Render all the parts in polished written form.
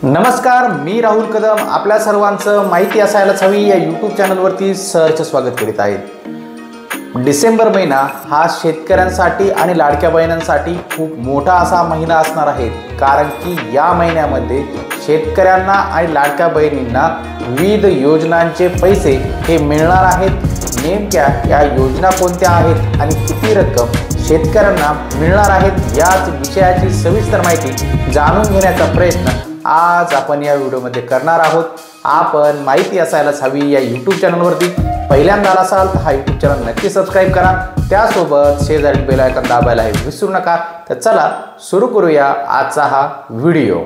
नमस्कार, मी राहुल कदम आपल्या सर्वांचं माहिती असायलाच हवी या यूट्यूब चॅनलवरती सहर्ष स्वागत करीत आहे। डिसेंबर महिना हा शेतकऱ्यांसाठी आणि लाडक्या बहिणींसाठी खूप मोठा असा महिना असणार आहे, कारण की या महिन्यामध्ये शेतकऱ्यांना आणि लाडक्या बहिणींना विविध योजनांचे पैसे हे मिळणार आहेत। नेमक्या या योजना कोणत्या आहेत आणि किती रक्कम शेतकऱ्यांना मिळणार आहेत याच विषयाची सविस्तर माहिती जाणून घेण्याचा प्रयत्न आज आपण या व्हिडिओमध्ये करणार आहोत। आपण माहिती असायलाच हवी या यूट्यूब चॅनलवरती पहिल्यांदा असाल तर हा यूट्यूब चॅनल नक्की सबस्क्राइब करा, त्यासोबत शेजारी बेल आयकॉन दाबायला विसरू नका। तर चला सुरू करूया आजचा हा व्हिडिओ।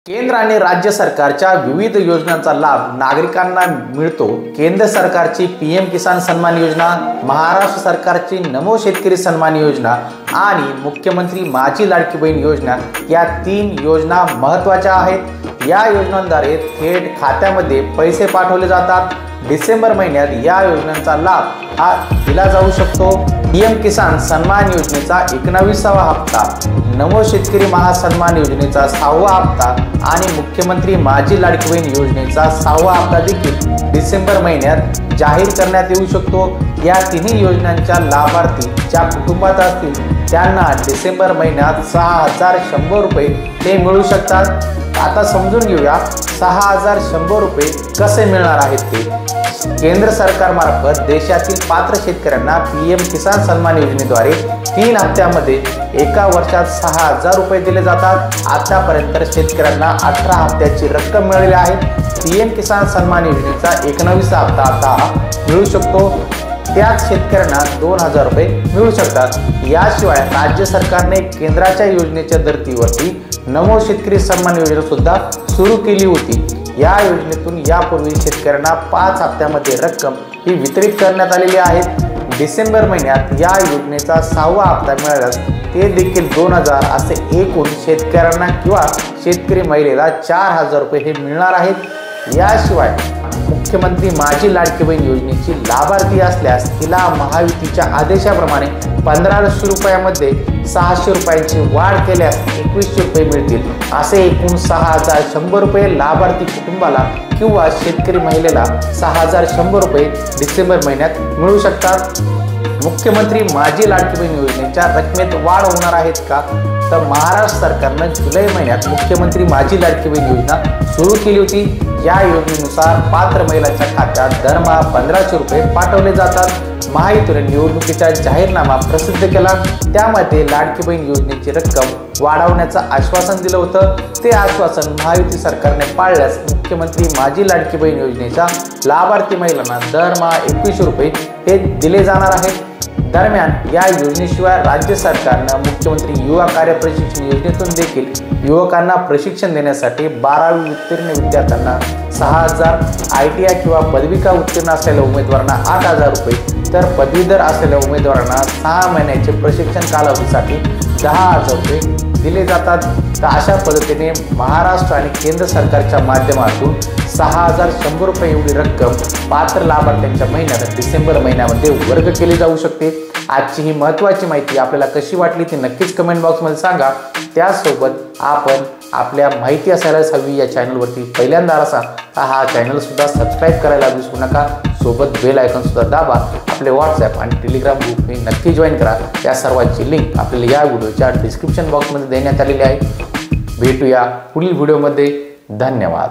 केंद्र आणि राज्य सरकारच्या विविध योजनांचा लाभ नागरिकांना मिळतो। केंद्र सरकारची पीएम किसान सन्मान योजना, महाराष्ट्र सरकारची नमो शेतकरी सन्मान योजना आणि मुख्यमंत्री माझी लाडकी बहीण योजना या 3 योजना महत्त्वाच्या आहेत। या योजनांद्वारे थेट खात्यामध्ये पैसे पाठवले जातात। डिसेंबर महिन्यात या योजनांचा लाभ हा दिला जाऊ शकतो। पीएम किसान सन्मान योजनेचा 19वा हप्ता, नमो शेतकरी महासन्मान योजनेचा 6वा हप्ता आणि मुख्यमंत्री माझी लाडकी बहीण योजनेचा 6वा हप्ता देखील डिसेंबर महिन्यात जाहीर करण्यात येऊ शकतो। या तिन्ही योजनांच्या लाभार्थी ज्या कुटुंबात असतील त्यांना डिसेंबर महिन्यात 6100 रुपये ते मिळू शकतात। आता समजून घेऊया 6100 रुपये कसे मिळणार आहेत ते। केंद्र सरकारमार्फत देशातील पात्र शेतकऱ्यांना पीएम किसान सन्मान योजनेद्वारे 3 हप्त्यामध्ये एका वर्षात 6000 रुपये दिले जातात। आतापर्यंत शेतकऱ्यांना 18 हप्त्याची रक्कम मिळाली आहे। पीएम किसान सन्मान योजनेचा 19वा हप्ता आता मिळू शकतो, त्याच शेतकऱ्यांना 2000 रुपये मिळू शकतात। याशिवाय राज्य सरकारने केंद्राच्या योजनेच्या धर्तीवरती नमो शेतकरी सन्मान योजना सुद्धा सुरू केली होती। या योजनेतून यापूर्वी शेतकऱ्यांना 5 हप्त्यामध्ये रक्कम ही वितरित करण्यात आलेली आहे। डिसेंबर महिन्यात या योजनेचा 6वा हप्ता मिळाल्यास ते देखील 2000 असे एकूण शेतकऱ्यांना किंवा शेतकरी महिलेला 4000 रुपये हे मिळणार आहेत। याशिवाय मुख्यमंत्री माझी लाडकी बहीण योजनेची लाभार्थी असल्यास तिला महायुतीच्या आदेशाप्रमाणे 1500 रुपयामध्ये 600 रुपयांची वाढ केल्यास 2100 रुपये मिळतील। असे एकूण 6100 रुपये लाभार्थी कुटुंबाला किंवा शेतकरी महिलेला 6100 रुपये डिसेंबर महिन्यात मिळू शकतात। मुख्यमंत्री माझी लाडकी बहीण योजनेच्या रकमेत वाढ होणार आहेत का? तर महाराष्ट्र सरकारनं जुलै महिन्यात मुख्यमंत्री माझी लाडकी बहीण योजना सुरू केली होती। या योजनेनुसार पात्र महिलांच्या खात्यात दरमहा 1500 रुपये पाठवले जातात। महायुतीने निवडणुकीचा जाहीरनामा प्रसिद्ध केला, त्यामध्ये लाडकी बहीण योजनेची रक्कम वाढवण्याचं आश्वासन दिलं होतं। ते आश्वासन महायुती सरकारने पाळल्यास मुख्यमंत्री माझी लाडकी बहीण योजनेच्या लाभार्थी महिलांना दरमहा 2100 रुपये हे दिले जाणार आहेत। दरम्यान या योजनेशिवाय राज्य सरकारनं मुख्यमंत्री युवा कार्य प्रशिक्षण योजनेतून देखील युवकांना प्रशिक्षण देण्यासाठी 12वी उत्तीर्ण विद्यार्थ्यांना 6000, ITI किंवा पदविका उत्तीर्ण असलेल्या उमेदवारांना 8000 रुपये, तर पदवीधर असलेल्या उमेदवारांना 6 महिन्याचे प्रशिक्षण कालावधीसाठी 10000 रुपये दिले जातात। तर अशा पद्धतीने महाराष्ट्र आणि केंद्र सरकारच्या माध्यमातून 6100 रुपये एवढी रक्कम पात्र लाभार्थ्यांच्या महिन्यात डिसेंबर महिन्यामध्ये वर्ग केली जाऊ शकते। आजची ही महत्त्वाची माहिती आपल्याला कशी वाटली ती नक्कीच कमेंट बॉक्समध्ये सांगा। त्यासोबत आपण आपल्या माहिती असायलाच हवी या चॅनलवरती पहिल्यांदा असा हा चॅनल सुद्धा सबस्क्राइब करायला विसरू नका। सोबत बेल आयकॉन सुद्धा दाबा। आपले व्हॉट्सॲप आणि टेलिग्राम ग्रुप हे नक्की जॉईन करा। या सर्वांची लिंक आपल्याला या व्हिडिओच्या डिस्क्रिप्शन बॉक्समध्ये देण्यात आलेली आहे। भेटूया पुढील व्हिडिओमध्ये। धन्यवाद।